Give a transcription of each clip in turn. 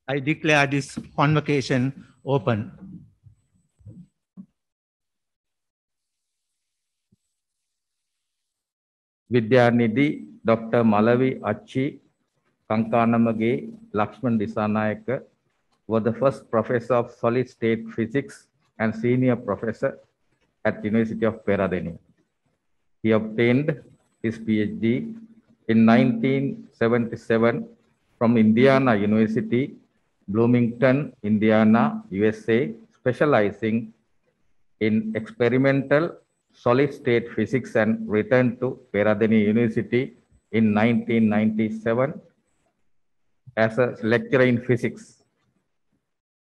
I declare this convocation open. Vidyanidhi, Dr. Malavi Achi Kankanamage Lakshman Disanayaka was the first professor of solid state physics and senior professor at University of Peradeniya. He obtained his PhD in 1977 from Indiana University, Bloomington, Indiana, USA, specializing in experimental solid-state physics and returned to Peradeniya University in 1997 as a lecturer in physics.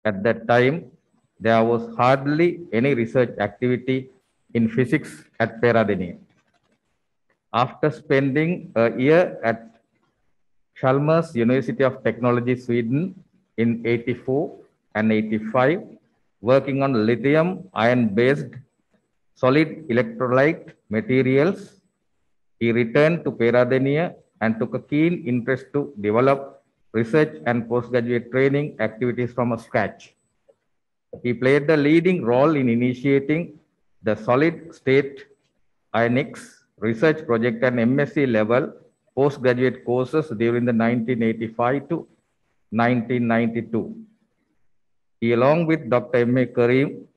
At that time, there was hardly any research activity in physics at Peradeniya. After spending a year at Chalmers University of Technology, Sweden in 84 and 85, working on lithium ion-based solid electrolyte materials, he returned to Peradeniya and took a keen interest to develop research and postgraduate training activities from scratch. He played the leading role in initiating the solid state ionics research project and MSc level postgraduate courses during the 1985 to 1992. He, along with Dr. M.A. Karim,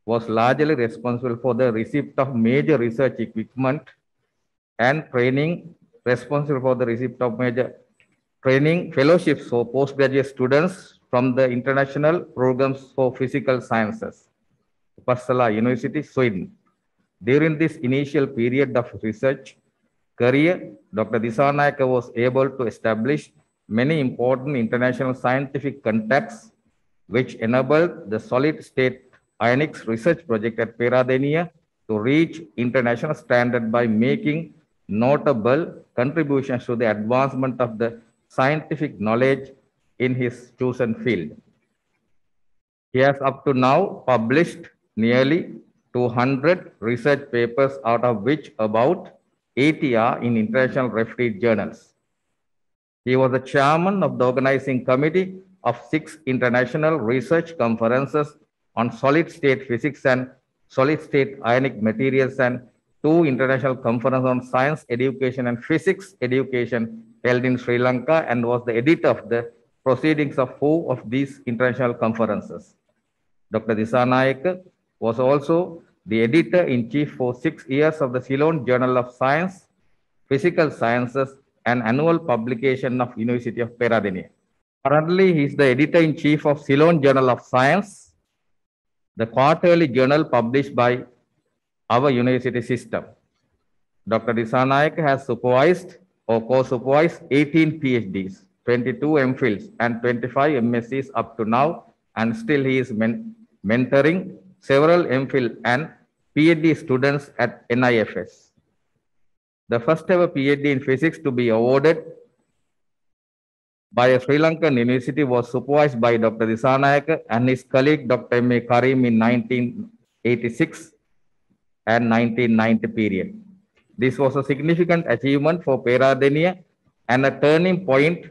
was largely responsible for the receipt of major research equipment and training, responsible for the receipt of major training fellowships for postgraduate students from the International Programs for Physical Sciences, Uppsala University, Sweden. During this initial period of research career, Dr. Disanayaka was able to establish many important international scientific contacts which enabled the solid-state ionics research project at Peradeniya to reach international standard by making notable contributions to the advancement of the scientific knowledge in his chosen field. He has up to now published nearly 200 research papers, out of which about 80 are in international refereed journals. He was the chairman of the organizing committee of 6 international research conferences on solid-state physics and solid-state ionic materials and 2 international conferences on science education and physics education held in Sri Lanka, and was the editor of the proceedings of 4 of these international conferences. Dr. Disanayaka was also the editor-in-chief for 6 years of the Ceylon Journal of Science, Physical Sciences, an annual publication of University of Peradeniya. Currently, he is the editor-in-chief of Ceylon Journal of Science, the quarterly journal published by our university system. Dr. Disanayaka has supervised or co-supervised 18 PhDs, 22 MPhils, and 25 MScs up to now, and still he is mentoring several MPhil and PhD students at NIFS. The first ever PhD in physics to be awarded by a Sri Lankan university was supervised by Dr. Disanayaka and his colleague Dr. M.A. Karim in 1986 and 1990 period. This was a significant achievement for Peradeniya and a turning point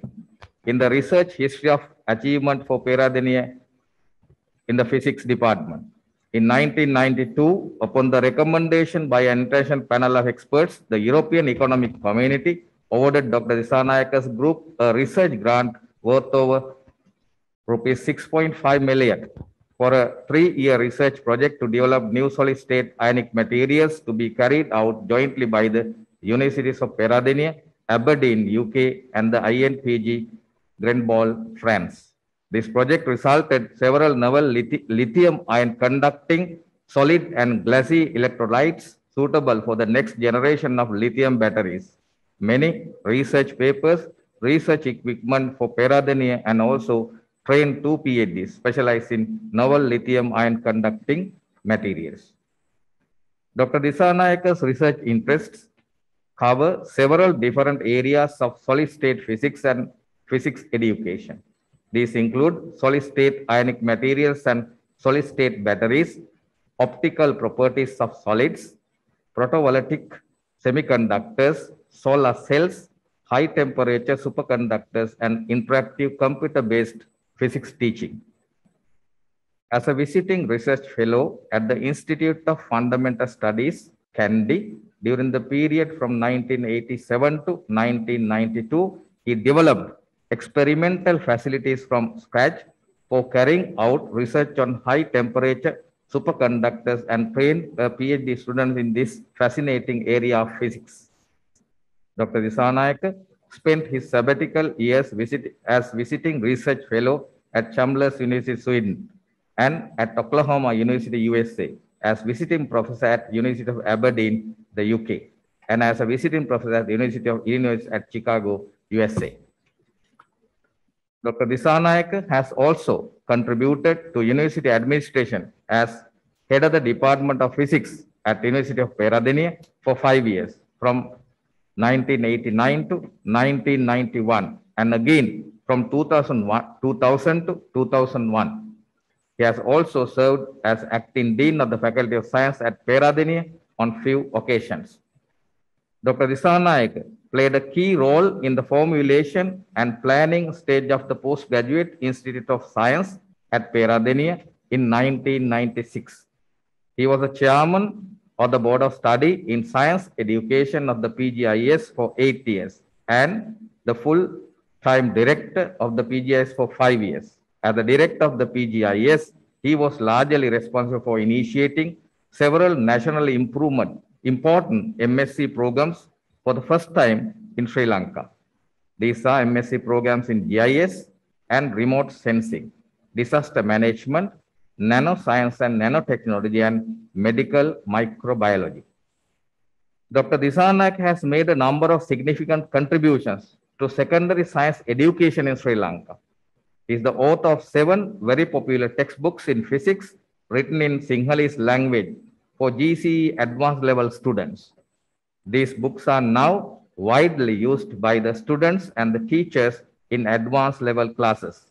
in the research history of achievement for Peradeniya in the physics department. In 1992, upon the recommendation by an international panel of experts, the European Economic Community awarded Dr. Disanayaka's group a research grant worth over rupees 6.5 million for a 3-year research project to develop new solid-state ionic materials to be carried out jointly by the Universities of Peradeniya, Aberdeen, UK, and the INPG Grenoble, France. This project resulted several novel lithium-ion conducting solid and glassy electrolytes suitable for the next generation of lithium batteries. Many research papers, research equipment for Peradeniya, and also trained 2 PhDs specialized in novel lithium-ion conducting materials. Dr. Disanayaka's research interests cover several different areas of solid-state physics and physics education. These include solid-state ionic materials and solid-state batteries, optical properties of solids, photovoltaic semiconductors, solar cells, high-temperature superconductors, and interactive computer-based physics teaching. As a visiting research fellow at the Institute of Fundamental Studies, Kandy, during the period from 1987 to 1992, he developed experimental facilities from scratch for carrying out research on high temperature superconductors and trained PhD students in this fascinating area of physics. Dr. Dissanayake spent his sabbatical years as visiting research fellow at Chalmers University, Sweden, and at Oklahoma University, USA, as visiting professor at University of Aberdeen, the UK, and as a visiting professor at the University of Illinois at Chicago, USA. Dr. Dissanayake has also contributed to university administration as head of the Department of Physics at the University of Peradeniya for 5 years, from 1989 to 1991, and again from 2000 to 2001. He has also served as acting dean of the Faculty of Science at Peradeniya on few occasions. Dr. Dissanayake played a key role in the formulation and planning stage of the Postgraduate Institute of Science at Peradeniya in 1996. He was the chairman of the Board of Study in Science Education of the PGIS for 8 years and the full-time director of the PGIS for 5 years. As the director of the PGIS, he was largely responsible for initiating several nationally important MSc programs for the first time in Sri Lanka. These are MSc programs in GIS and remote sensing, disaster management, nanoscience and nanotechnology, and medical microbiology. Dr. Dissanayake has made a number of significant contributions to secondary science education in Sri Lanka. He is the author of 7 very popular textbooks in physics written in Sinhalese language for GCE advanced level students. These books are now widely used by the students and the teachers in advanced level classes.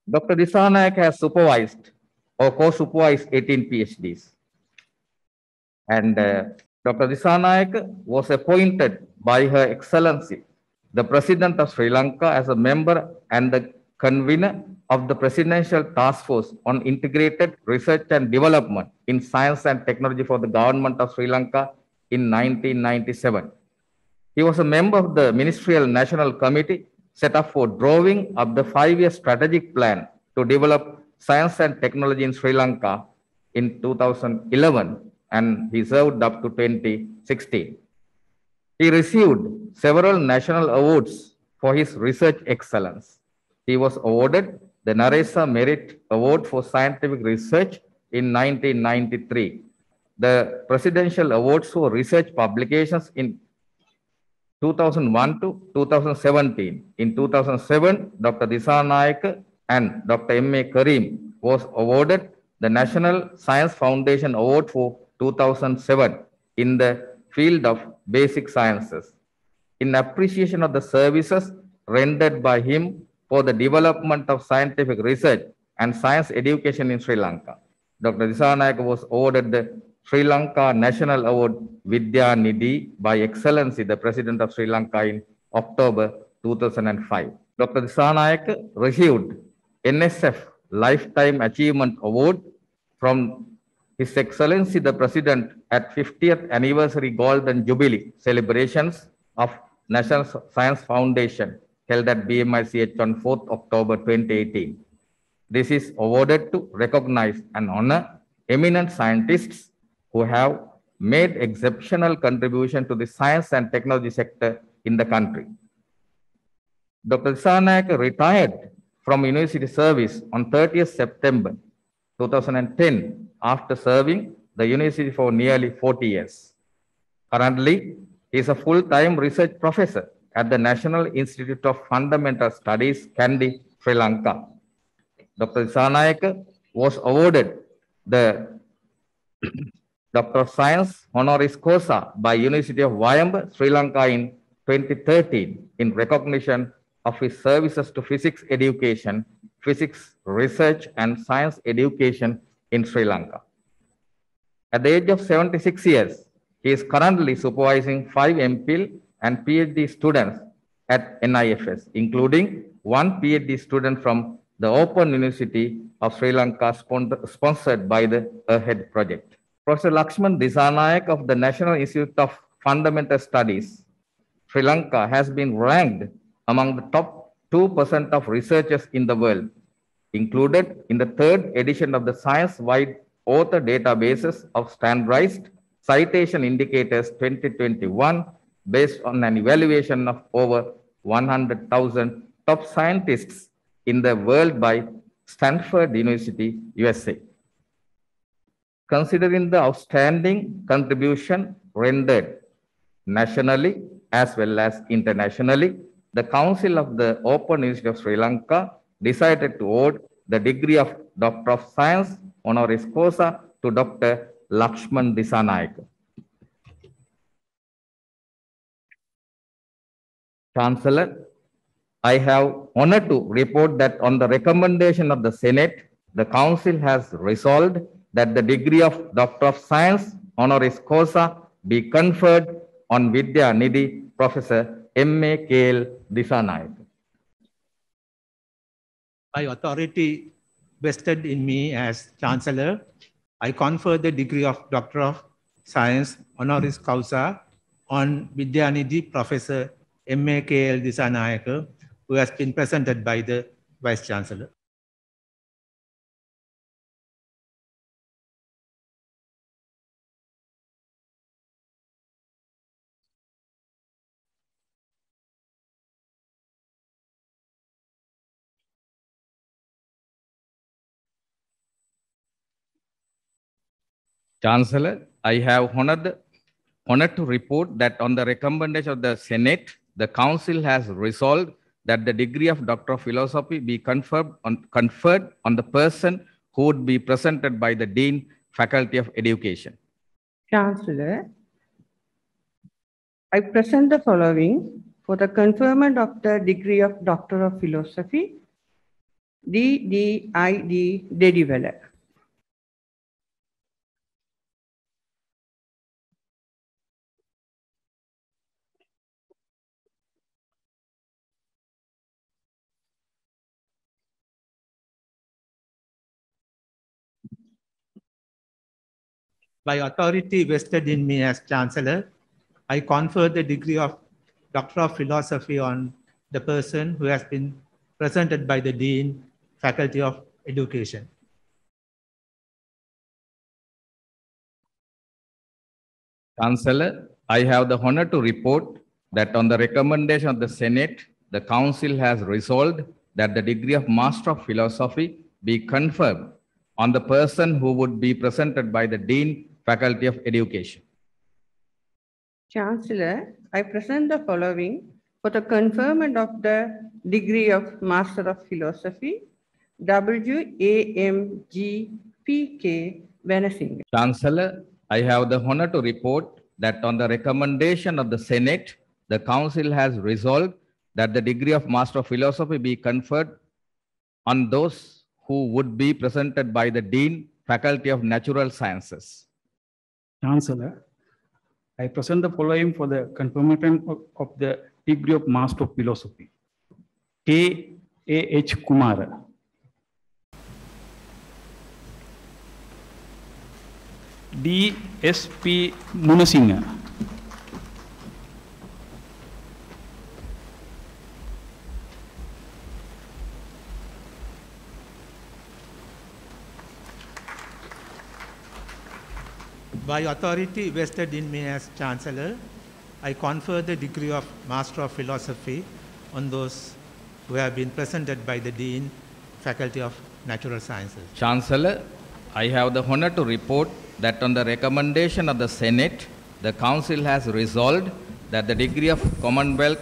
Dr. Dissanayake has supervised or co-supervised 18 PhDs. And Dr. Dissanayake was appointed by Her Excellency, the President of Sri Lanka, as a member and the convener of the Presidential Task Force on Integrated Research and Development in Science and Technology for the Government of Sri Lanka in 1997. He was a member of the Ministerial National Committee set up for drawing up the 5-year strategic plan to develop science and technology in Sri Lanka in 2011, and he served up to 2016. He received several national awards for his research excellence. He was awarded the Naresa Merit Award for Scientific Research in 1993, the Presidential Awards for Research Publications in 2001 to 2017. In 2007, Dr. Dissanayake and Dr. M.A. Karim was awarded the National Science Foundation Award for 2007 in the field of basic sciences, in appreciation of the services rendered by him for the development of scientific research and science education in Sri Lanka. Dr. Dissanayake was awarded the Sri Lanka National Award Vidya Nidhi by Excellency, the President of Sri Lanka, in October 2005. Dr. Dissanayake received NSF Lifetime Achievement Award from His Excellency, the President, at 50th Anniversary Golden Jubilee celebrations of National Science Foundation held at BMICH on 4th October 2018. This is awarded to recognize and honor eminent scientists who have made exceptional contribution to the science and technology sector in the country. Dr. Dissanayake retired from university service on 30th September 2010 after serving the university for nearly 40 years. Currently, he is a full-time research professor at the National Institute of Fundamental Studies, Kandy, Sri Lanka. Dr. Dissanayake was awarded the Doctor of Science honoris causa by University of Wayamba, Sri Lanka in 2013 in recognition of his services to physics education, physics research and science education in Sri Lanka. At the age of 76 years, he is currently supervising 5 MPhil and PhD students at NIFS, including 1 PhD student from the Open University of Sri Lanka sponsored by the AHEAD project. Professor Lakshman Disanayak of the National Institute of Fundamental Studies, Sri Lanka has been ranked among the top 2% of researchers in the world, included in the 3rd edition of the science-wide author databases of standardized citation indicators 2021, based on an evaluation of over 100,000 top scientists in the world by Stanford University, USA. Considering the outstanding contribution rendered nationally as well as internationally, the Council of the Open University of Sri Lanka decided to award the degree of Doctor of Science honoris causa to Dr. Lakshman Disanayak. Chancellor, I have honor to report that on the recommendation of the Senate, the Council has resolved that the degree of Doctor of Science honoris causa be conferred on Vidya Nidhi Professor M.A. K.L. Disanayak. By authority vested in me as Chancellor, I confer the degree of Doctor of Science honoris causa on Vidya Nidhi Professor M.A. K.L. Disanayak, who has been presented by the Vice Chancellor. Chancellor, I have honor to report that on the recommendation of the Senate, the Council has resolved that the degree of Doctor of Philosophy be conferred on the person who would be presented by the Dean, Faculty of Education. Chancellor, I present the following for the conferment of the degree of Doctor of Philosophy, D.D.I.D. Dediwala. By authority vested in me as Chancellor, I confer the degree of Doctor of Philosophy on the person who has been presented by the Dean, Faculty of Education. Chancellor, I have the honor to report that on the recommendation of the Senate, the Council has resolved that the degree of Master of Philosophy be conferred on the person who would be presented by the Dean, Faculty of Education. Chancellor, I present the following for the conferment of the degree of Master of Philosophy, W.A.M.G.P.K. Venasinghe. Chancellor, I have the honor to report that on the recommendation of the Senate, the Council has resolved that the degree of Master of Philosophy be conferred on those who would be presented by the Dean, Faculty of Natural Sciences. Chancellor, I present the following for the conferment of the degree of Master of Philosophy. K. A. H. Kumara. D. S. P. Munasinghe. By authority vested in me as Chancellor, I confer the degree of Master of Philosophy on those who have been presented by the Dean, Faculty of Natural Sciences. Chancellor, I have the honor to report that on the recommendation of the Senate, the Council has resolved that the degree of Commonwealth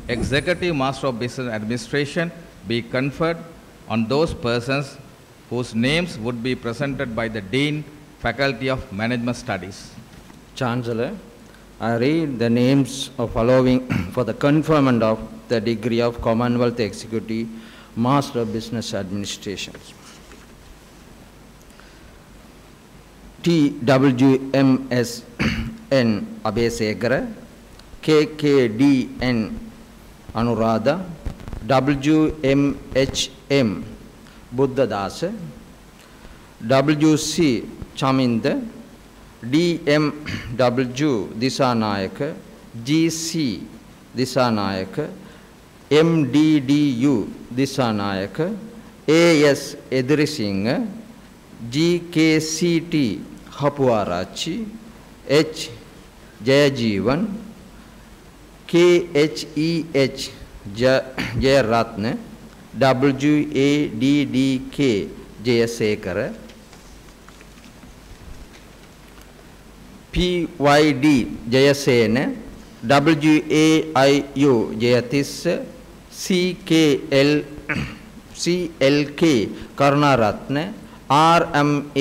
Executive Master of Business Administration be conferred on those persons whose names would be presented by the Dean, Faculty of Management Studies. Chancellor, I read the names of following for the conferment of the degree of Commonwealth Executive Master of Business Administration. TWMSN Abesegara, KKDN Anuradha, WMHM Buddhadasa, W.C. Chaminda, D.M.W. Disanayaka, G.C. Disanayaka, M.D.D.U. Disanayaka, A.S. Edirisinghe, G.K.C.T. Hapuarachi, H. Jayajeevan, K.H.E.H. Jayaratne, W.A.D.D.K. Jayasekara, P.Y.D. Jayasena, W.A.I.U. Jayatissa, C.L.K. Karunaratne, R.M.A.R.T.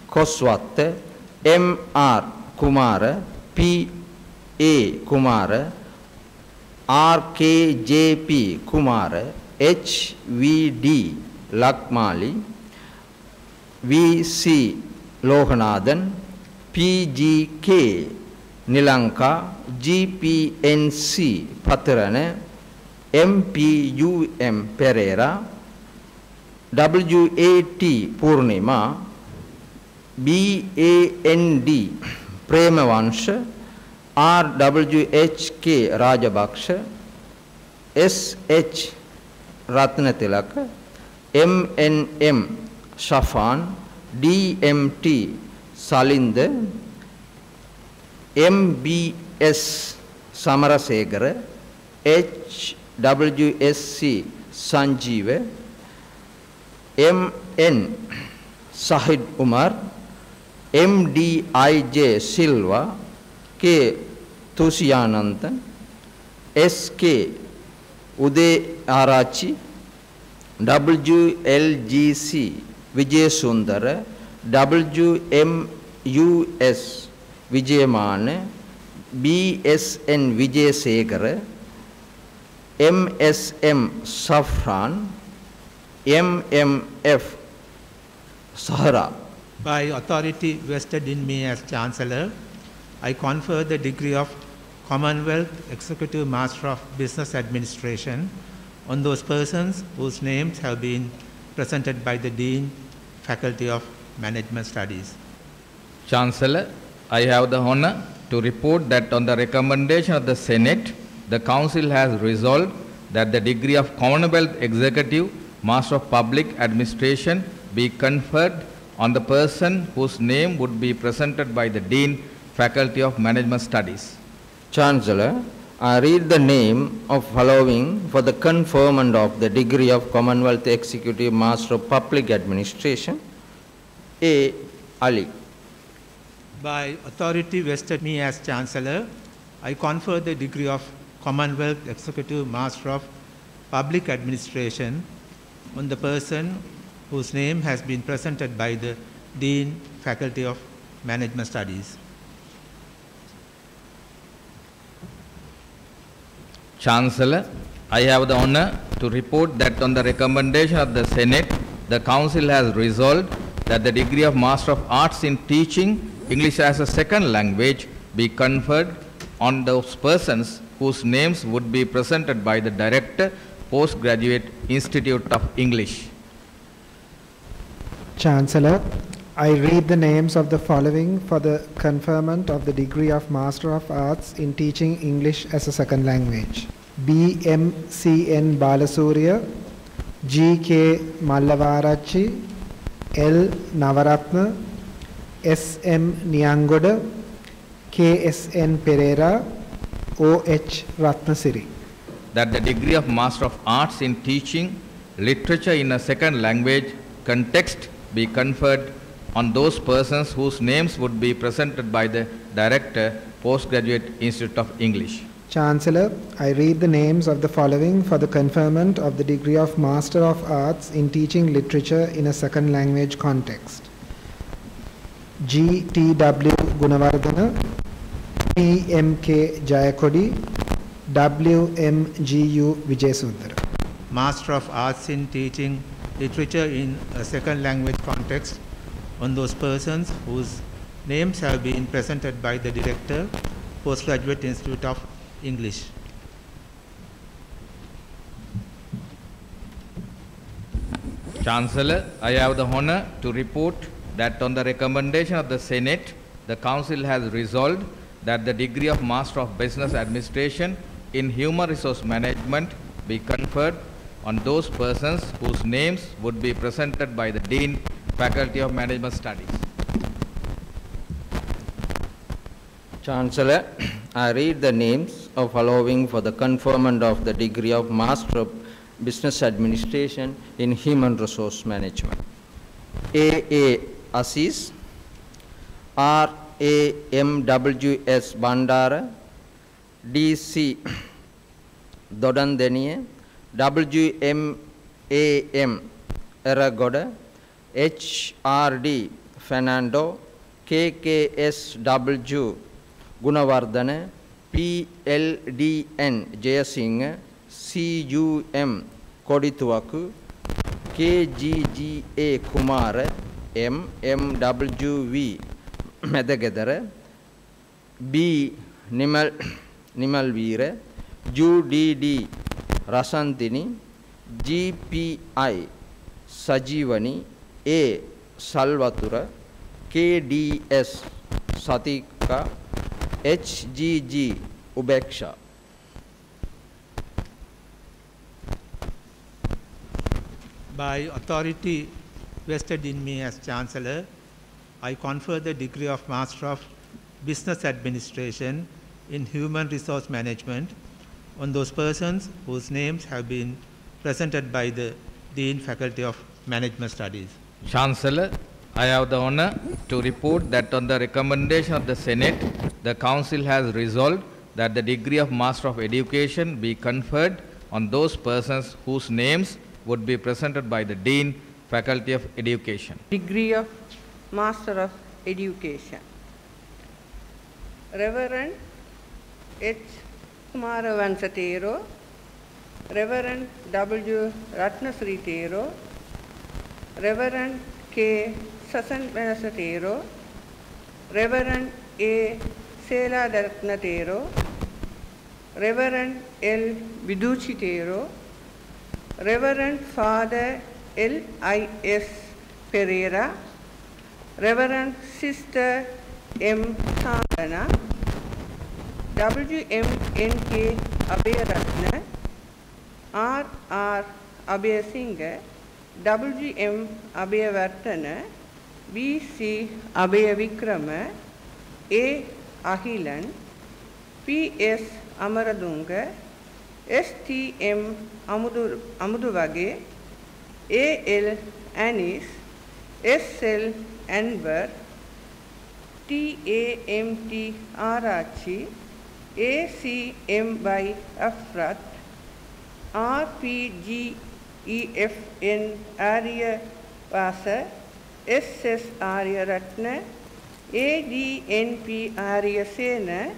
Koswatte, M.R. Kumara, P.A. Kumara, R.K.J.P. Kumara, H.V.D. Lakmali, V.C. Lohanathan, P.G.K. Nilanka, G.P.N.C. Patirane, M.P.U.M. Pereira, W.A.T. Purnima, B.A.N.D. Premawansha, R.W.H.K. Rajabaksha, S.H. Ratnatilaka, M.N.M. Shafan, D.M.T. Salinde, M.B.S. Samarasegara, H.W.S.C. Sanjeeva, M.N. Sahid Umar, M.D.I.J. Silva, K. Tusiyananthan, S.K. Uday Arachi, W.L.G.C. Vijay Sundara, W.M.U.S. Vijayamane, B.S.N. Vijay Sekara, M.S.M. Safran, M.M.F. Sahara. By authority vested in me as Chancellor, I confer the degree of Commonwealth Executive Master of Business Administration on those persons whose names have been presented by the Dean, Faculty of Management Studies. Chancellor, I have the honor to report that on the recommendation of the Senate, the Council has resolved that the degree of Commonwealth Executive Master of Public Administration be conferred on the person whose name would be presented by the Dean, Faculty of Management Studies. Chancellor, I read the name of following for the conferment of the degree of Commonwealth Executive Master of Public Administration. A. Ali. By authority vested me as Chancellor, I confer the degree of Commonwealth Executive Master of Public Administration on the person whose name has been presented by the Dean, Faculty of Management Studies. Chancellor, I have the honor to report that on the recommendation of the Senate, the Council has resolved that the degree of Master of Arts in Teaching English as a Second Language be conferred on those persons whose names would be presented by the Director, Postgraduate Institute of English. Chancellor, I read the names of the following for the conferment of the degree of Master of Arts in Teaching English as a Second Language. B.M.C.N. Balasurya, G.K. Mallavarachi, L. Navaratna, S.M. Niyangoda, K.S.N. Pereira, O.H. Ratnasiri. That the degree of Master of Arts in Teaching Literature in a Second Language context be conferred on those persons whose names would be presented by the Director, Postgraduate Institute of English. Chancellor, I read the names of the following for the conferment of the degree of Master of Arts in Teaching Literature in a Second Language context. G.T.W. Gunawardena, P.M.K. Jayakodi, W.M.G.U. Vijayasundara. Master of Arts in Teaching Literature in a Second Language context on those persons whose names have been presented by the Director, Postgraduate Institute of English. Chancellor, I have the honor to report that on the recommendation of the Senate, the Council has resolved that the degree of Master of Business Administration in Human Resource Management be conferred on those persons whose names would be presented by the Dean, Faculty of Management Studies. Chancellor, I read the names of following for the conferment of the degree of Master of Business Administration in Human Resource Management. A. Assis, R.A.M.W.S. Bandara, D.C. Dodandeniye, W.M.A.M. Eragoda, H.R.D. Fernando, K.K.S.W. Gunawardana, P.L.D.N. Jayasinghe, C.U.M. Kodituwaku, K.G.G.A. Kumara, M.M.W.V. Medagedara, B. Nimalveera, U.D.D. Rasantini, G.P.I. Sajivani, A. Salvatura, K.D.S. Satika, H.G.G. Ubeksha. By authority vested in me as Chancellor, I confer the degree of Master of Business Administration in Human Resource Management on those persons whose names have been presented by the Dean, Faculty of Management Studies. Chancellor, I have the honor to report that on the recommendation of the Senate, the Council has resolved that the degree of Master of Education be conferred on those persons whose names would be presented by the Dean, Faculty of Education. Degree of Master of Education. Reverend H. Kumaravansa Thero, Reverend W. Ratnasri Thero, Reverend K. Sasanvanasa Thero, Reverend A. Seladatna Thero, Reverend L. Viduchi Thero, Reverend Father L.I.S. Pereira, Reverend Sister M. Sandana, W.M.N.K. Abheyaratna, R.R. Abheyasinghe, W.M. Abheyavarthana, B.C. Abheyavikrama, A. Ahilan, P.S. Amaradunga, S.T.M. Amuduvage, A.L. Anis, S.L. Anwar, T.A.M.T. Arachi, A.C.M.Y. Afrat, R.P.G.E.F.N. Arya Vasa, S.S. Arya Ratna, A.D.N.P. Arya Sena,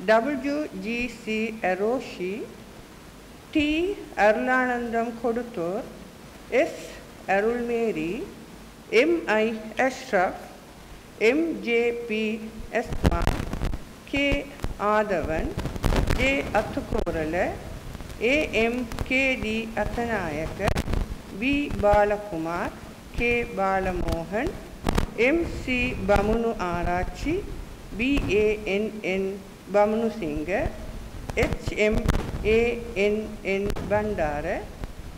W.G.C. Aroshi, T. Arlanandam Kodutor, S. Arulmeri, M.I. Ashraf, M.J.P. Esma, K. Adavan, J. Athukorala, A.M.K.D. Athanayaka, B. Balakumar, K. Balamohan, M.C. Bamunu Arachi, B.A.N.N. Bamunu Singha, H.M.A.N.N. Bandara,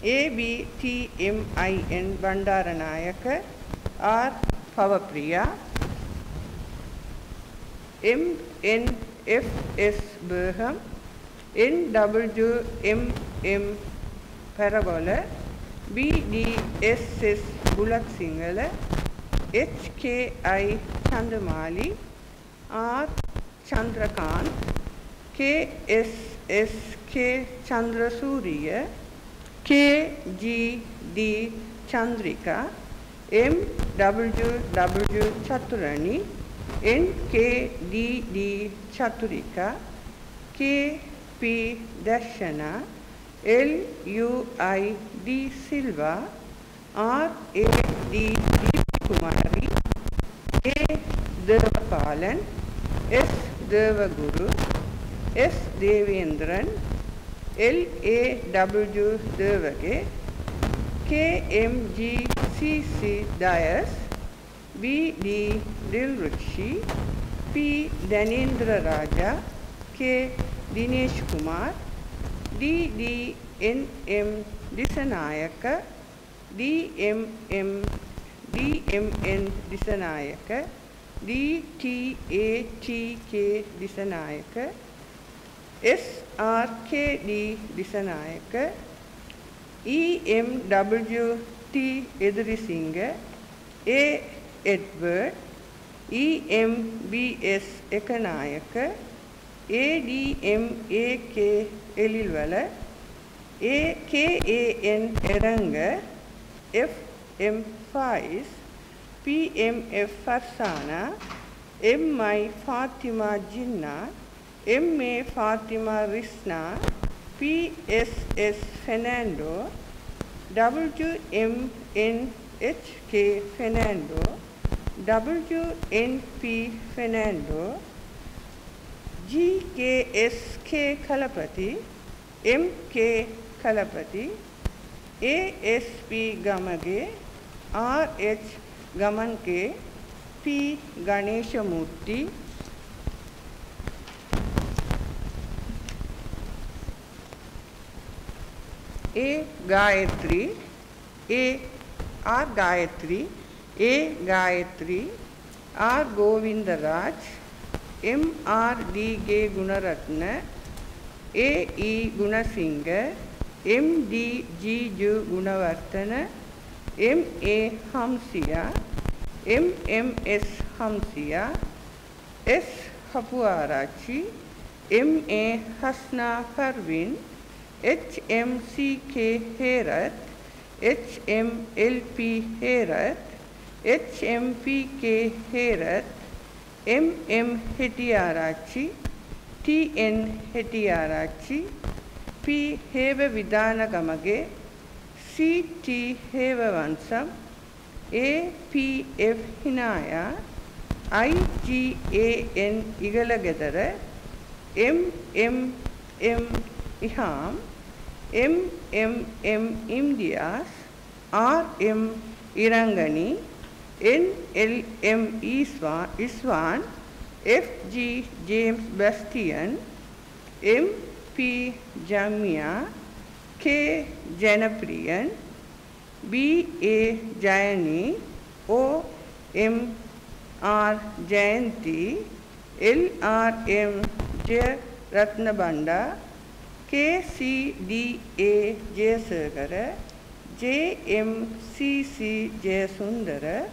A.B.T.M.I.N. Bandara Nayaka, R. Pavapriya, M.N.F.S. Burham, N.W.M.M. Paragola, B.D.S.S. Bulak Singhala, H.K.I. Chandamali, R. Chandrakant, K.S.S.K. Chandrasuriya, K.G.D. Chandrika, M.W.W. Chaturani, N.K.D.D. Chaturika, K.P. Darshana, L.U.I.D. Silva, R.A.D. Kumari, A. Devapalan, S. Devaguru, S. Devendran, L.A.W. Devage, KMGCC Dias, BD Dilruchi, P. Danindra Raja, K. Dinesh Kumar, DDNM Disanayaka, DMN Disanayaka, DTATK Disanayaka, SRKD Disanayaka, EMWT Edrisinga, A. Edward, EMBS Ekanayaka, ADMAK Elilwala, AKAN Eranga, FM Faiz, PMF Farsana, MI Fatima Jinnah, MA Fatima Risna, PSS Fernando, WMNHK Fernando, WNP Fernando, GKSK Kalapati, MK Kalapati, ASP Gamage, RH Gamanke, P. Ganeshamurthy, A. Gayatri, A. R. Gayatri, A. Gayatri, R. Govindaraj, M. R. D. G. Gunaratna, A. E. Gunasinghe, M. D. G. Ju. Gunavartana, M. A. Hamsiya, M. M. S. Hamsiya, S. Hapuarachi, M. A. Hasna Parvin, HMCK Herath, HMLP Herath, HMPK Herath, MM Hettiarachi, TN Hettiarachi, P. Heva Vidana Gamage, CT Heva Vansam, APF Hinaya, IGAN Igalagadara, MMM Iham, MMM Imdias, RM Irangani, NLM Iswan, FG James Bastian, MP Jamia, K Janapriyan, BA Jayani, OMR Jayanti, LRM J Ratnabanda, KCDA Jayasagara, JMCC Jayasundara,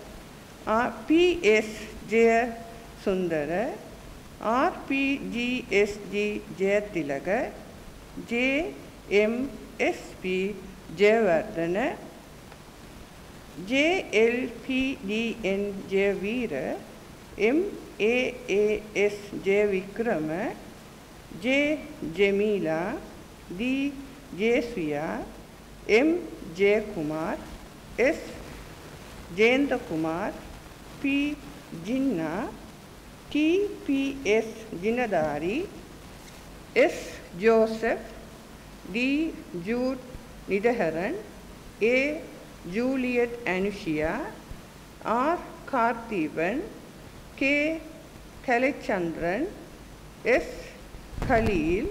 PS Jayasundara, RPGSG Jayatilaga, JMSP Jayavardhana, JLPDN Jayavira, MAAS Jayavikrama, J. Jamila, D. Jayaswiya, M. Jayakumar, S. Jayanta Kumar, P. Jinnah, T. P.S. Jinadari, S. Joseph, D. Jude Nidaharan, A. Juliet Anushia, R. Karthiban, K. Kalechandran, S. Khalil,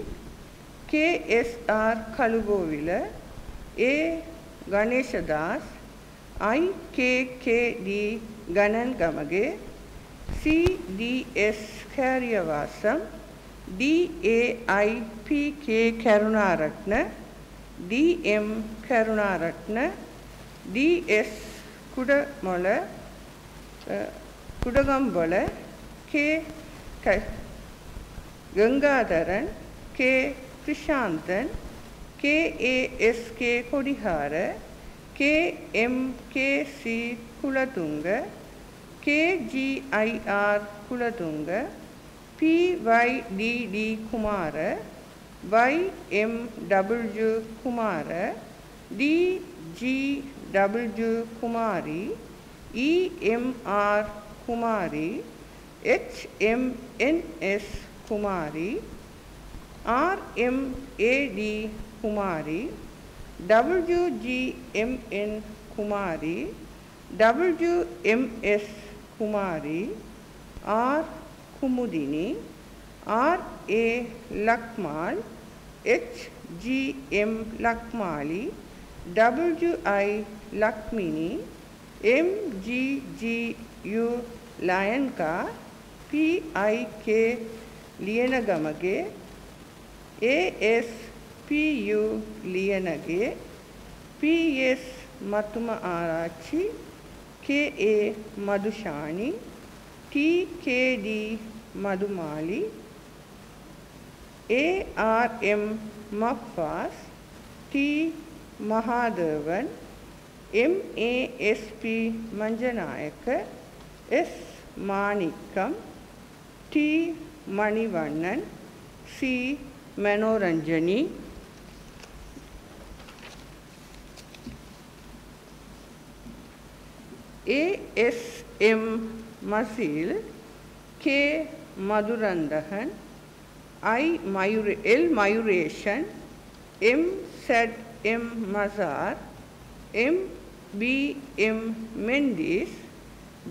KSR Kalugovila, A. Ganeshadas, IKKD Ganan Gamage, CDS Karyavasam, DAIPK Karunaratna, DM Karunaratna, DS Kudamola, Kudagambala, K. Gangadharan, K. Krishantan, KASK Kodihara, KMKC Kulatunga, KGIR Kulatunga, PYDD Kumara, YMW Kumara, DGW Kumari, EMR Kumari, HMNS Kumari, RMAD Kumari, WGMN Kumari, WMS Kumari, R. Kumudini, R.A. Lakmal, H.G.M. Lakmali, W.I. Lakmini, M.G.G.U. Layanka, P.I.K. Lianagamage, A.S.P.U. Lianage, P.S. Matuma Arachi, K.A. Madushani, T.K.D. Madumali, A.R.M. Maffas, T. Mahadevan, M.A.S.P. Manjanayaka, S. Manikam, T. Manivannan, C. Manoranjani, A.S.M. Masil, K. Madhurandahan, L. Mayureshan, M. Sad M. Mazar, M. B. M. Mendis,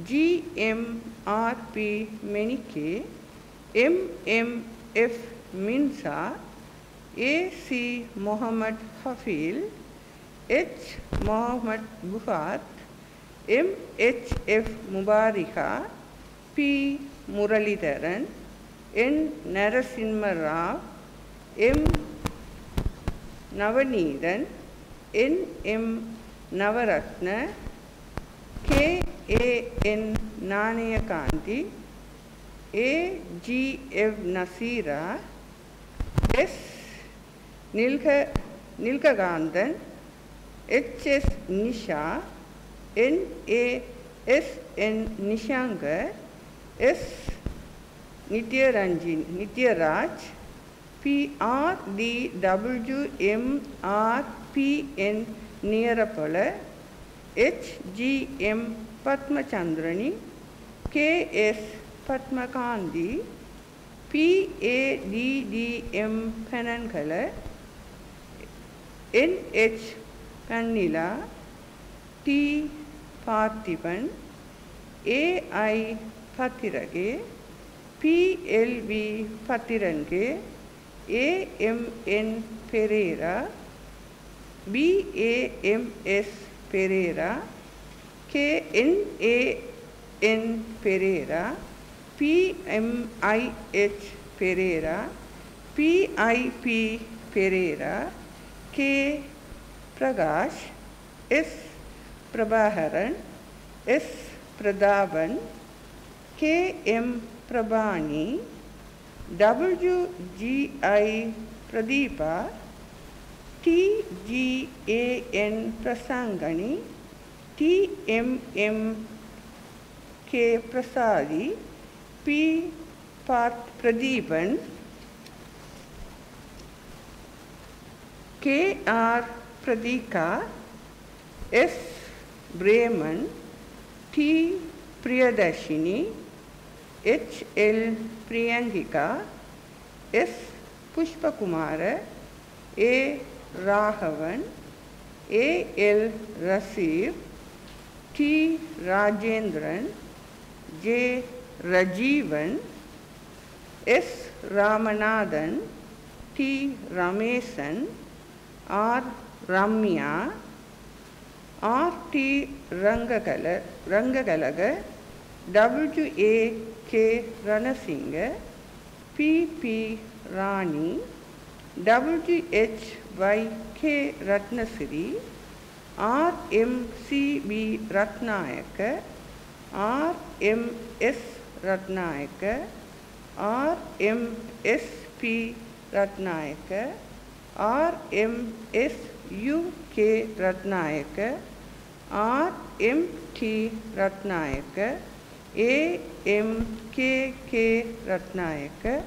G. M. R. P. Menike, M. M. F. Minsa, A. C. Mohammad Hafil, H. Mohammad Buhat, M. H. F. Mubarika, P. Muralidharan, N. Narasimha Rao, M. Navaneethan, N. M. Navaratna, K. A. N. Nanayakanti, A. G. F. Nasira, S. Nilkagandhan, H. S. Nisha, N. A. S. N. Nishankar, S. Nityaraj, P. R. D. W. M. R. P. N. Niyarapala, H. G. M. Padmachandrani, K. S. Padmakandi, P. A. D. D. M. Panankala, N. H. Pannila, T. Parthiban, A. I. Pathirage, P. L. V. Pathirange, A. M. N. Pereira, B. A. M. S. Pereira, K. N. A. N. Pereira, P. M. I. H. Pereira, P. I. P. Pereira, K. Prakash, S. Prabhaharan, S. Pradhaban, K. M. Prabhani, W. G. I. Pradeepa, T. G. A. N. Prasangani, T. M. M. K. Prasadi, P. Pradeepan, K. R. Pradika, S. Brahman, T. Priyadashini, H. L. Priyankika, S. Pushpakumara, A. Raghavan, A. L. Rasif, T. Rajendran, J. Rajivan, S. Ramanathan, T. Ramesan, R. Ramya, R. T. Rangagalaga, W. A. K. Ranasinghe, P. P. Rani, W. H. Y. K. Ratnasiri, R. M. C. B. Ratnayaka, R. M. S. Ratnayaka, R. M. S. P. Ratnayaka, R. M. S. U. K. Ratnayaka, R. M. T. Ratnayaka, A. M. K. K. Ratnayaka,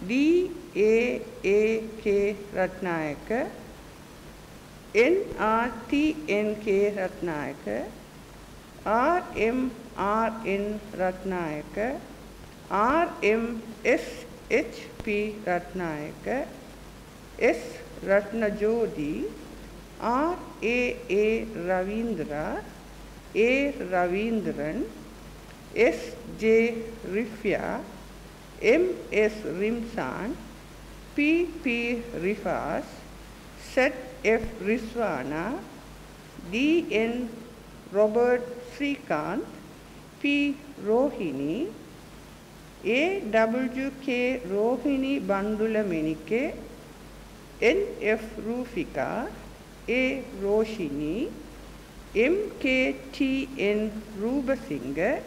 D. A. K. Ratnayaka, N. R. T. N. K. Ratnayaka, R. M. R. N. Ratnayaka, R. M. S. H. P. Ratnayaka, S. Ratnajodi, R.A.A. Ravindra, A. Ravindran, S.J. Rifya, M.S. Rimsan, P.P. Rifas, Z.F. Rizwana, D.N. Robert Srikanth, P. Rohini, A.W.K. Rohini Bandula Menike, N.F. Rufika, A. Roshini, M.K.T.N. Rubasinghe,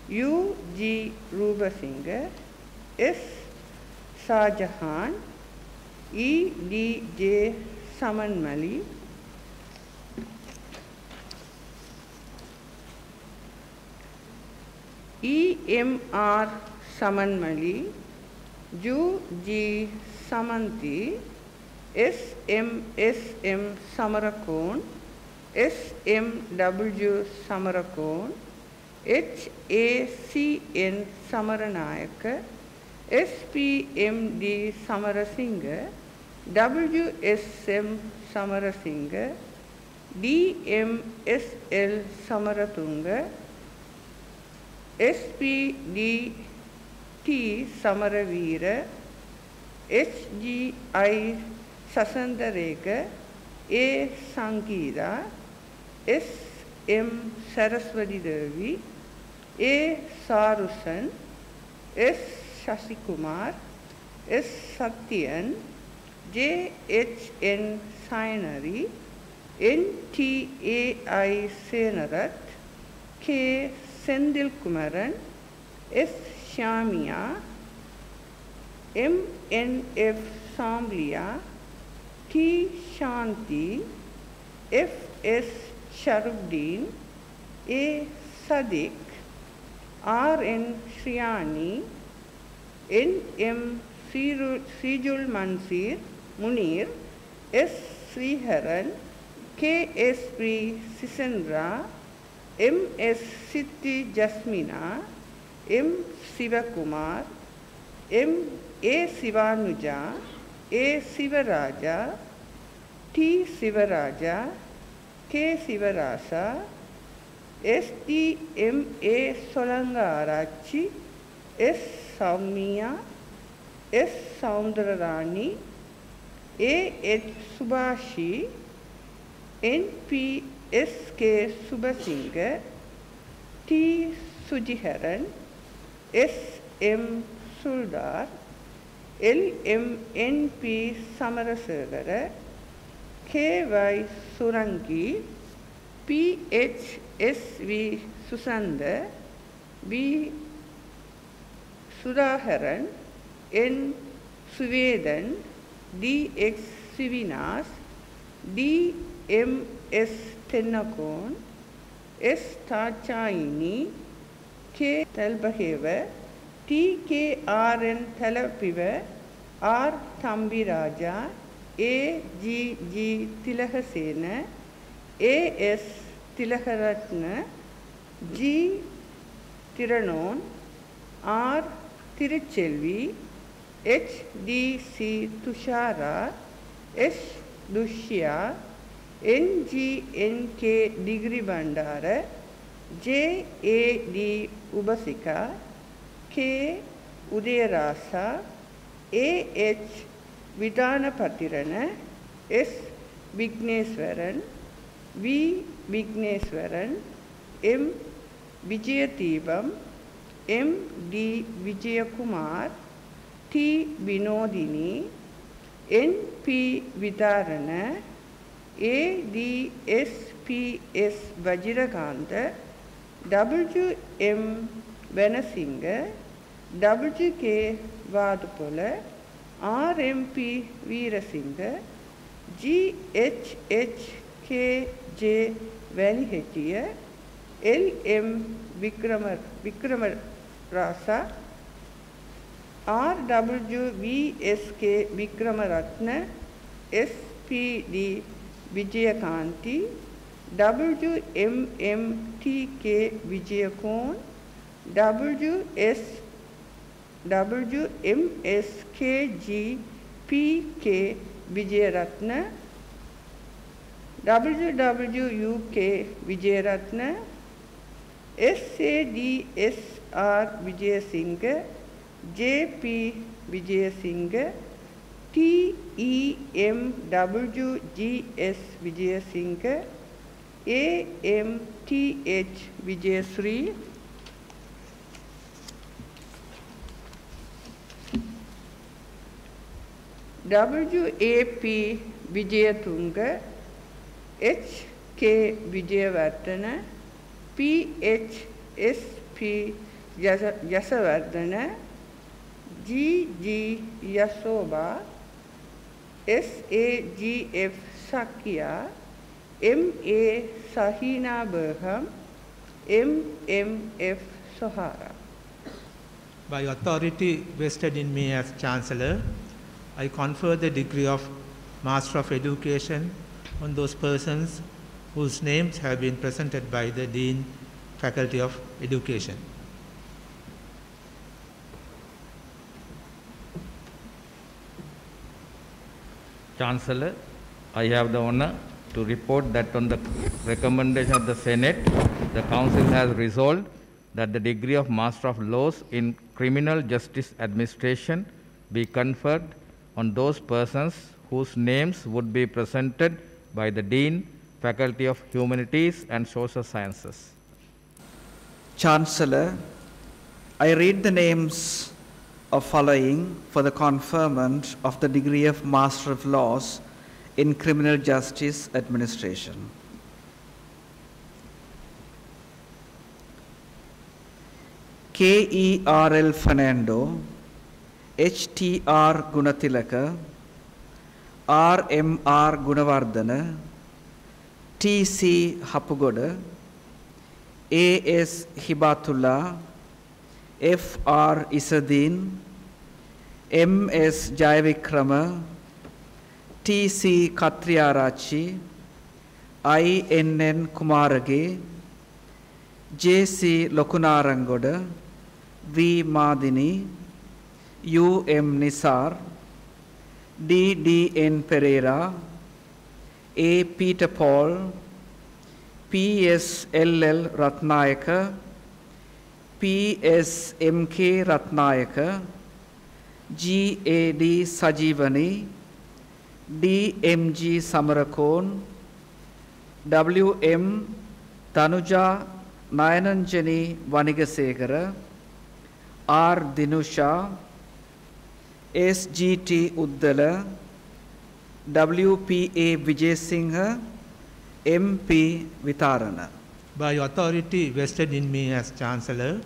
U.G. Rubasinghe, S. Shahjahan, E.D.J. Samanmali, E.M.R. Samanmali, U.G. Samanthi, S.M.S.M. Samarakon, S.M.W. Samarakon, H.A.C.N. Samaranayaka, S.P.M.D. Samarasinghe, W.S.M. Samarasinghe, D.M.S.L. Samaratunga, S.P.D.T. Samaravira, H.G.I. Sasandareka, A. Sangeeta, S.M. Saraswati Devi, A. Sarusan, S. Shasikumar, S. Satyan, J.H.N. Sainari, N.T.A.I. Senarath, K. Sendil Kumaran, S. Shamia, M.N.F. Samblia, T. Shanti, F.S. Sharubdin, A. Sadiq, R.N. Shriyani, N.M. Srijul Mansir, Munir, S. Sriharan, K.S.P. Sisendra, M.S. Siddhi Jasmina, M. Sivakumar, M. A. Sivanuja, A. Sivaraja, T. Sivaraja, K. Sivarasa, S.D.M.A. Solangarachi, S. Saumya, S. Soundararani, A.H. Subhashi, N.P. S.K. Subhasinghe, T. Sujiharan, S.M. Suldar, L.M.N.P. Samarasegara, K.Y. Surangi, P.H.S.V. Susanda, B. Sudaharan, N. Suvedan, D.X. Sivinas, D.M.S. Tennakon, S. Tachaini, K. Talbaheva, T.K.R.N. Thalapiva, R. Thambiraja, A.G.G. Tilakasena, A.S. Tilakaratna, G. Tiranon, R. Tiruchelvi, H.D.C. Tushara, S. Dushya, N.G.N.K. Digri Bandara, J.A.D. Ubasika, K. Udayarasa, A.H. Vidana Patirana, S. Vigneswaran, V. Vigneswaran, M. Vijayatibam, M. D. Vijayakumar, T. Vinodini, N. P. Vidarana, A. D. S. P. S. Vajiraganda, W. M. Venasinghe, W. K. Vadupola, R. M. P. Veerasinghe, G. H. H. K. J. Valihettiya, L. M. Vikramarasa, R. W. V. S. K. Vikramaratna, S. P. D. Vijayakanti, W. M. M. T. K. Vijayakon, W. S. W. M. S. K. G. P. K. Vijayaratna, WWUK Vijayaratna, SADSR Vijayasinghe, JP Vijayasinghe, TEMWGS Vijayasinghe, AMTH Vijayasri, WAP Vijayatunga, HK Vijayavardhana, PHSP Yasavardhana, GG Yasoba, SAGF Sakya, MA Sahina Berham, MMF Sohara. By authority vested in me as Chancellor, I confer the degree of Master of Education on those persons whose names have been presented by the Dean, Faculty of Education. Chancellor, I have the honor to report that on the recommendation of the Senate, the Council has resolved that the degree of Master of Laws in Criminal Justice Administration be conferred on those persons whose names would be presented by the Dean, Faculty of Humanities and Social Sciences. Chancellor, I read the names of following for the conferment of the degree of Master of Laws in Criminal Justice Administration. KERL Fernando, HTR Gunatilaka, RMR Gunawardana, TC Hapugoda, AS Hibatullah, FR Isadin, MS Jayavikrama, TC Katriarachi, INN Kumarage, JC Lokunarangoda, V Madini, UM Nisar, DDN Pereira, A Peter Paul, PSLL Ratnayaka, PSMK Ratnayaka, GAD Sajivani, DMG Samarakon, WM Tanuja Nayananjani Vanigasegara, R Dinusha, SGT Uddala, WPA Vijay Singha, MP Vitarana. By authority vested in me as Chancellor,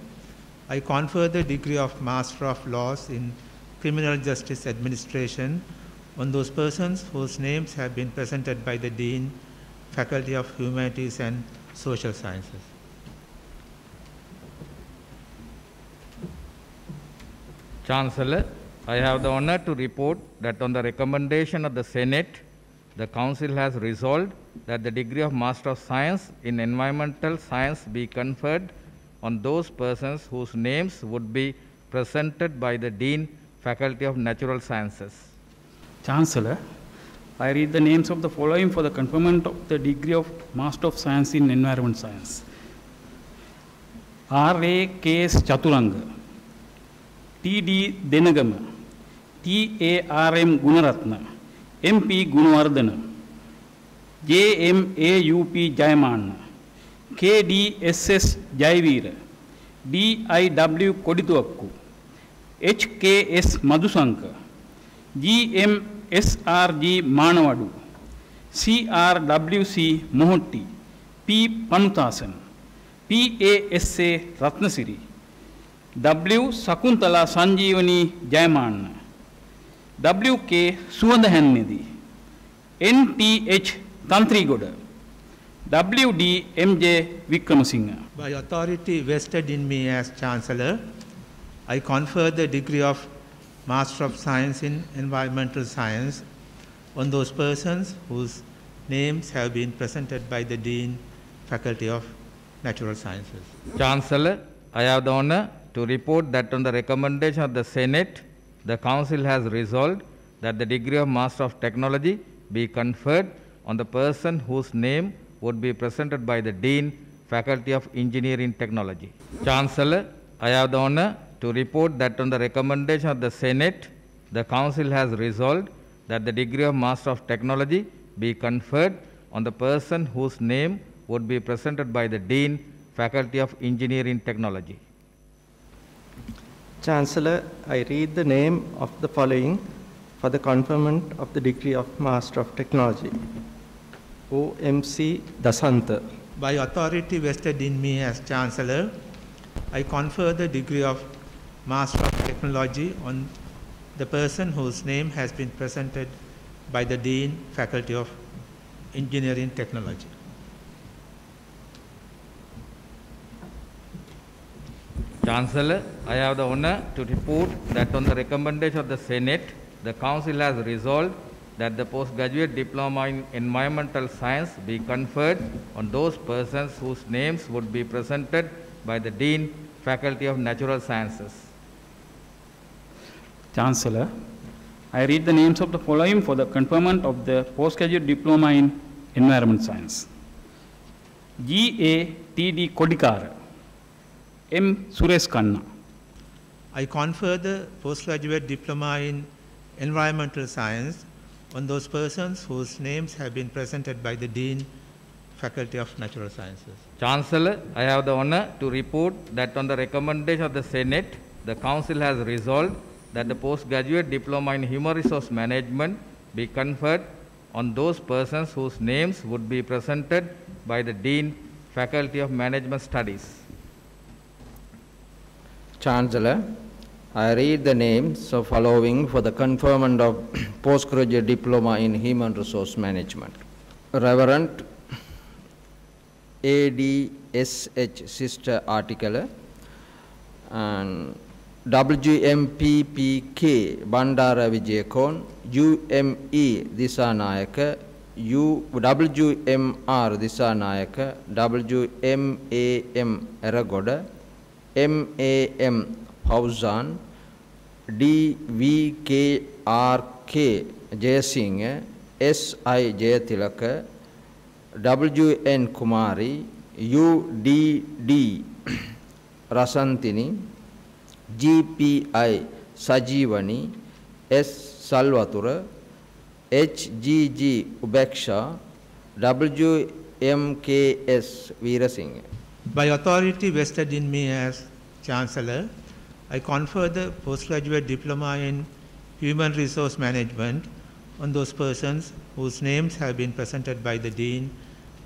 I confer the degree of Master of Laws in Criminal Justice Administration on those persons whose names have been presented by the Dean, Faculty of Humanities and Social Sciences. Chancellor, I have the honor to report that on the recommendation of the Senate, the Council has resolved that the degree of Master of Science in Environmental Science be conferred on those persons whose names would be presented by the Dean, Faculty of Natural Sciences. Chancellor, I read the names of the following for the conferment of the degree of Master of Science in Environment Science. R.A.K.S. Chaturanga, T.D. Denagama, T.A.R.M. Gunaratna, M.P. Gunawardana, J.M.A.U.P. Jayamana, K.D.S.S. Jayavira, D.I.W. Kodituakku, H.K.S. Madhusanka, G.M.S.R.G. Manavadu, C.R.W.C. Mohotti, P. Panuthasan, P.A.S.A. Ratnasiri, W. Sakuntala Sanjeevani Jayamana, W.K. Suwandahannidhi, N.T.H. Tantrigoda, W.D. M.J. Vikramasinghe. By authority vested in me as Chancellor, I confer the degree of Master of Science in Environmental Science on those persons whose names have been presented by the Dean, Faculty of Natural Sciences. Chancellor, I have the honor to report that on the recommendation of the Senate, the Council has resolved that the degree of Master of Technology be conferred on the person whose name would be presented by the Dean, Faculty of Engineering Technology. Chancellor, I have the honor to report that on the recommendation of the Senate, the Council has resolved that the degree of Master of Technology be conferred on the person whose name would be presented by the Dean, Faculty of Engineering Technology. Chancellor, I read the name of the following for the conferment of the degree of Master of Technology. OMC Dasanta. By authority vested in me as Chancellor, I confer the degree of Master of Technology on the person whose name has been presented by the Dean, Faculty of Engineering Technology. Chancellor, I have the honor to report that on the recommendation of the Senate, the Council has resolved that the postgraduate diploma in environmental science be conferred on those persons whose names would be presented by the Dean, Faculty of Natural Sciences. Chancellor, I read the names of the following for the conferment of the postgraduate diploma in environment science. G.A.T.D. Kodikara, M. Suresh Kanna. I confer the postgraduate diploma in environmental science on those persons whose names have been presented by the Dean, Faculty of Natural Sciences. Chancellor, I have the honor to report that on the recommendation of the Senate, the Council has resolved that the postgraduate diploma in human resource management be conferred on those persons whose names would be presented by the Dean, Faculty of Management Studies. Chancellor, I read the names of following for the conferment of postgraduate diploma in human resource management. Reverend ADSH Sister Article and WMPPK Bandara Vijayakon, UME Disanayaka, WMR Disanayaka, WMAM Eragoda, MAM Fauzan, DVKRK Jayasinghe, SI Jayatilaka, WN Kumari, UDD Rasantini, GPI Sajivani, S Salvatura, HGG Ubeksha, WMKS Veerasinghe. By authority vested in me as Chancellor, I confer the postgraduate diploma in human resource management on those persons whose names have been presented by the Dean,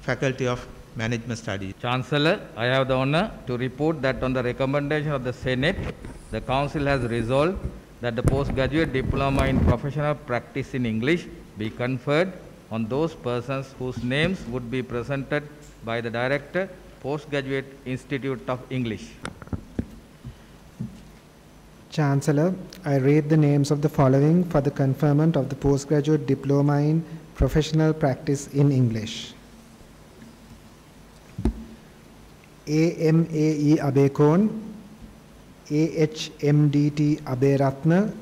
Faculty of Management Studies. Chancellor, I have the honor to report that on the recommendation of the Senate, the Council has resolved that the postgraduate diploma in professional practice in English be conferred on those persons whose names would be presented by the Director, Postgraduate Institute of English. Chancellor, I read the names of the following for the conferment of the postgraduate diploma in professional practice in English. AMAE Abekon, AHMDT Aberatna,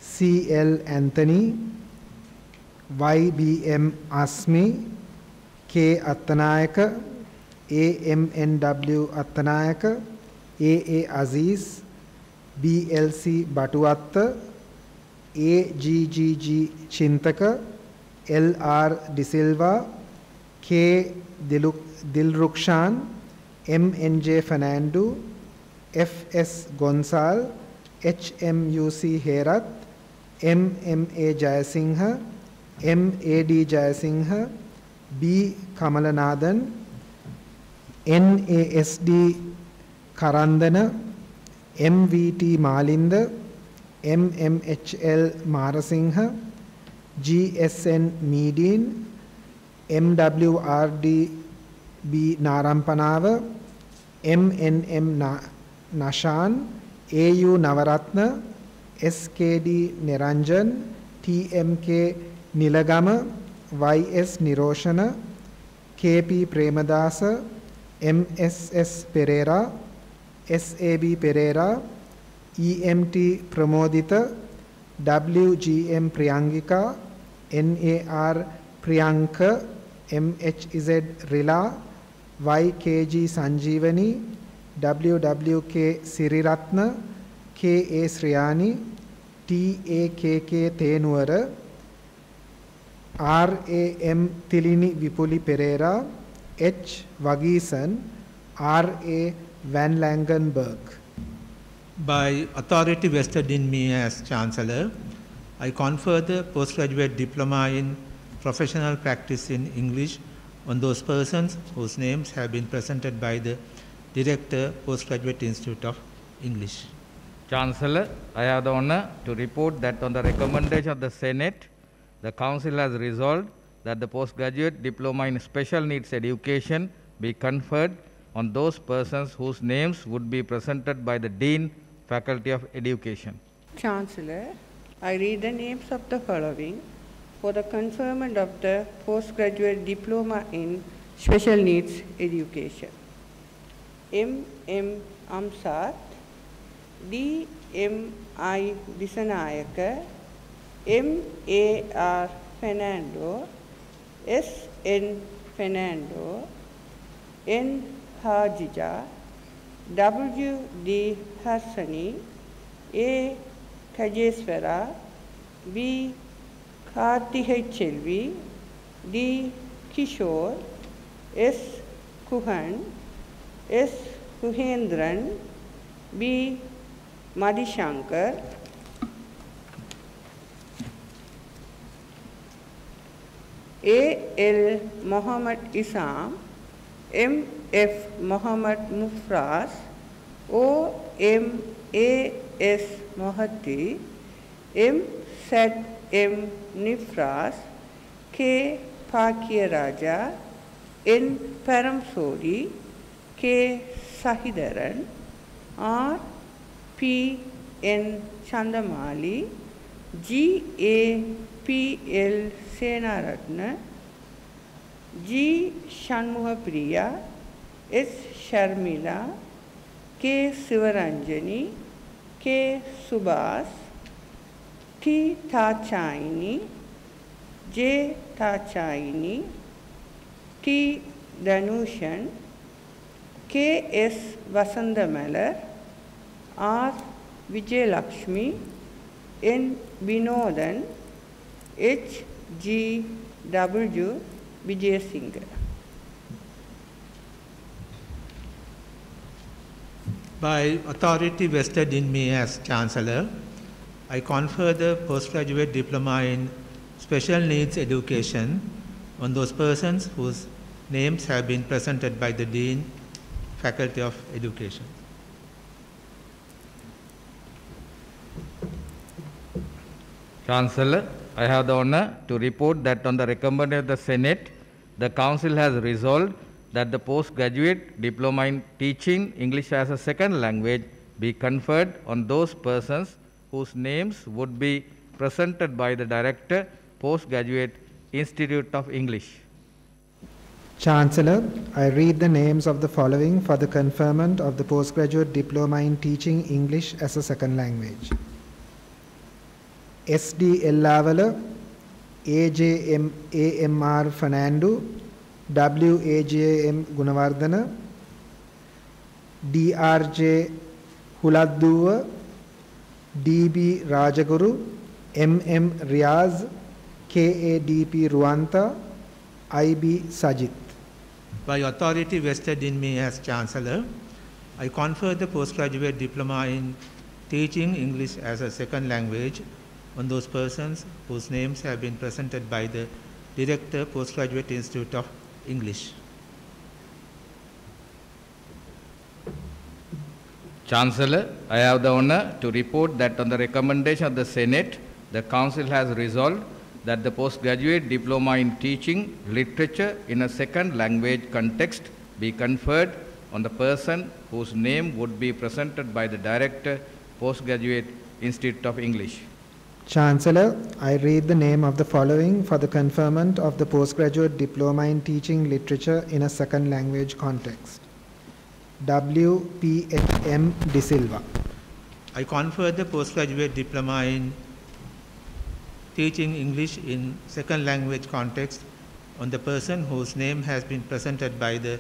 CL Anthony, YBM Asmi, K Attanayaka, AMNW Attanayaka, AA Aziz, BLC Batuatta, AGGG Chintaka, LR De Silva, K Dilrukshan, MNJ Fernando, FS Gonzal, HMUC Herat, MMA Jayasinghe, MAD Jayasinghe, B Kamalanathan, NASD Karandana, MVT Malinda, MMHL Marasinghe, GSN Medin, MWRD B Narampanawa, MNM Nashan, AU Navaratna, SKD Niranjan, TMK Nilagama, YS Niroshana, KP Premadasa, MSS Pereira, SAB Pereira, EMT Pramodita, WGM Priyangika, NAR Priyanka, MHZ Rila, YKG Sanjeevani, WWK Siriratna, KA Sriyani, TAKK Tenuwara, RAM Tilini Vipuli Pereira, H. Vagisan, RA Van Langenberg. By authority vested in me as Chancellor, I confer the postgraduate diploma in professional practice in English on those persons whose names have been presented by the Director, Postgraduate Institute of English. Chancellor, I have the honor to report that on the recommendation of the Senate, the Council has resolved that the postgraduate diploma in special needs education be conferred on those persons whose names would be presented by the Dean, Faculty of Education. Chancellor, I read the names of the following for the conferment of the postgraduate diploma in special needs education. M. Amsat, D. M. I. Disanayaka, M. A. R. Fernando, S. N. Fernando, N. Hajija, W. D. Hassani, A. Kajeswara, B. Karthikay Chelvi, D. Kishore, S. Kuhan, S. Kuhendran, B. Madishankar, A. L. Muhammad Isam, M. F. Muhammad Mufras, O. M. A. S. Mohatti, M. Sad M. Nifras, K. Pakia Raja, N. Paramsori, K. Sahidaran, R. P. N. Chandamali, G. A. P. L. Senaratna, G. Shanmuhapriya, S. Sharmila, K. Sivaranjani, K. Subhas, T. Tachaini, J. Tachaini, T. Danushan, K. S. Vasandamalar, R. Vijay Lakshmi, N. Binodan, H. G. W. Vijay Singh. By authority vested in me as Chancellor, I confer the postgraduate diploma in special needs education on those persons whose names have been presented by the Dean, Faculty of Education. Chancellor, I have the honor to report that on the recommendation of the Senate, the Council has resolved that the postgraduate diploma in teaching English as a second language be conferred on those persons whose names would be presented by the Director, Postgraduate Institute of English. Chancellor, I read the names of the following for the conferment of the postgraduate diploma in teaching English as a second language. SD Ellavala, AJM AMR Fernando, WAJM Gunawardana, DRJ Huladduwa, DB Rajaguru, MM Riaz, KADP Ruanta, IB Sajid. By authority vested in me as Chancellor, I confer the postgraduate diploma in teaching English as a second language on those persons whose names have been presented by the Director, Postgraduate Institute of English. Chancellor, I have the honor to report that on the recommendation of the Senate, the Council has resolved that the postgraduate diploma in teaching literature in a second language context be conferred on the person whose name would be presented by the Director, Postgraduate Institute of English. Chancellor, I read the name of the following for the conferment of the postgraduate diploma in teaching literature in a second language context. WPHM De Silva. I confer the postgraduate diploma in teaching English in second language context on the person whose name has been presented by the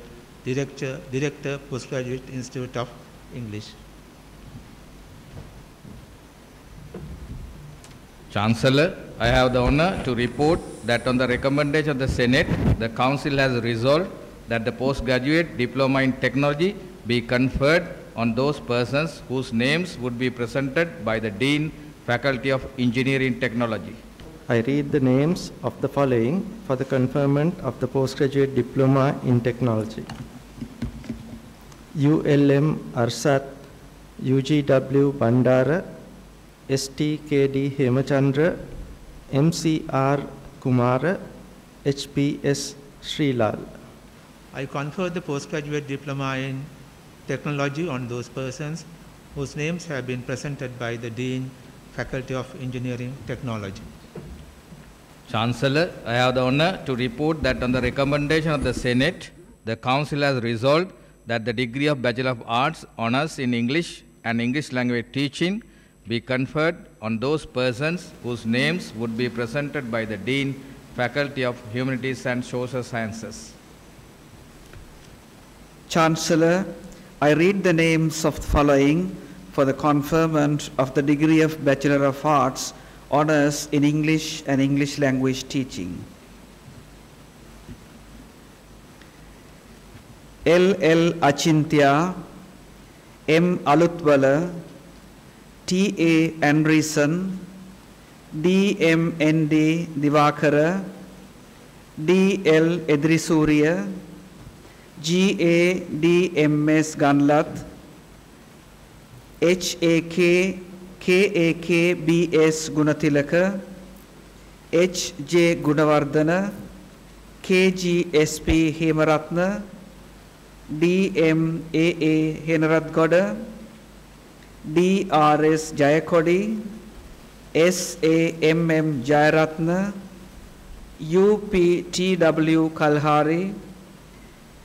Director, Postgraduate Institute of English. Chancellor, I have the honor to report that on the recommendation of the Senate, the Council has resolved that the postgraduate diploma in technology be conferred on those persons whose names would be presented by the Dean, Faculty of Engineering Technology. I read the names of the following for the conferment of the postgraduate diploma in technology. ULM Arsat, UGW Bandara, STKD Hemachandra, MCR Kumara, HPS Srilal. I confer the postgraduate diploma in technology on those persons whose names have been presented by the Dean, Faculty of Engineering Technology. Chancellor, I have the honor to report that on the recommendation of the Senate, the Council has resolved that the degree of Bachelor of Arts Honours in English and English language teaching be conferred on those persons whose names would be presented by the Dean, Faculty of Humanities and Social Sciences. Chancellor, I read the names of the following for the conferment of the degree of Bachelor of Arts Honours in English and English language teaching. L.L. Achintya, M. Alutwala, T.A. Andreessen, D.M.N.D. Divakara, D.L. Edrisuriya, G.A.D.M.S. Ganlat, H.A.K. K.A.K.B.S. Gunatilaka, H.J. Gunawardana, K.G.S.P. Hemaratna, D.M.A.A. Henaratgoda, D.R.S. Jayakodi, S.A.M.M. Jayaratna, U.P.T.W. Kalhari,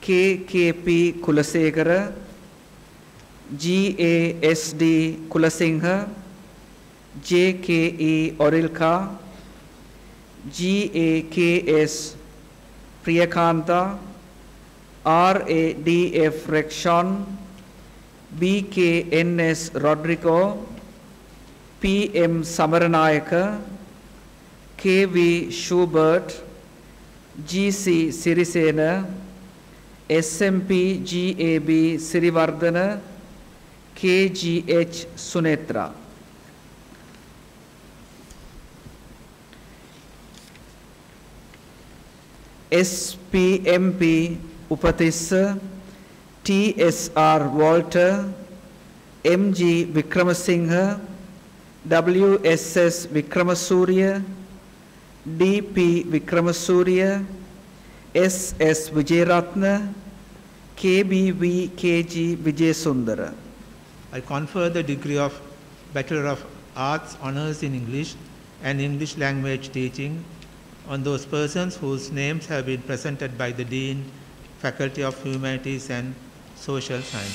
K.K.P. Kulasekara, G.A.S.D. Kulasingha, J.K.E. Orilka, G.A.K.S. Priyakanta, R.A.D.F. Rekshon, B.K.N.S. Rodrigo, P.M. Samaranayaka, K.V. Schubert, G.C. Sirisena, S.M.P. G.A.B. Sirivardhana, K.G.H. Sunetra. S.P.M.P. Upatissa, T.S.R. Walter, M.G. Vikramasinghe, W.S.S. Vikramasuriya, D.P. Vikramasuriya, S.S. Vijayaratna, K.B.V. K.G. Vijayasundara. I confer the degree of Bachelor of Arts Honours in English and English language teaching on those persons whose names have been presented by the Dean, Faculty of Humanities and Social Sciences.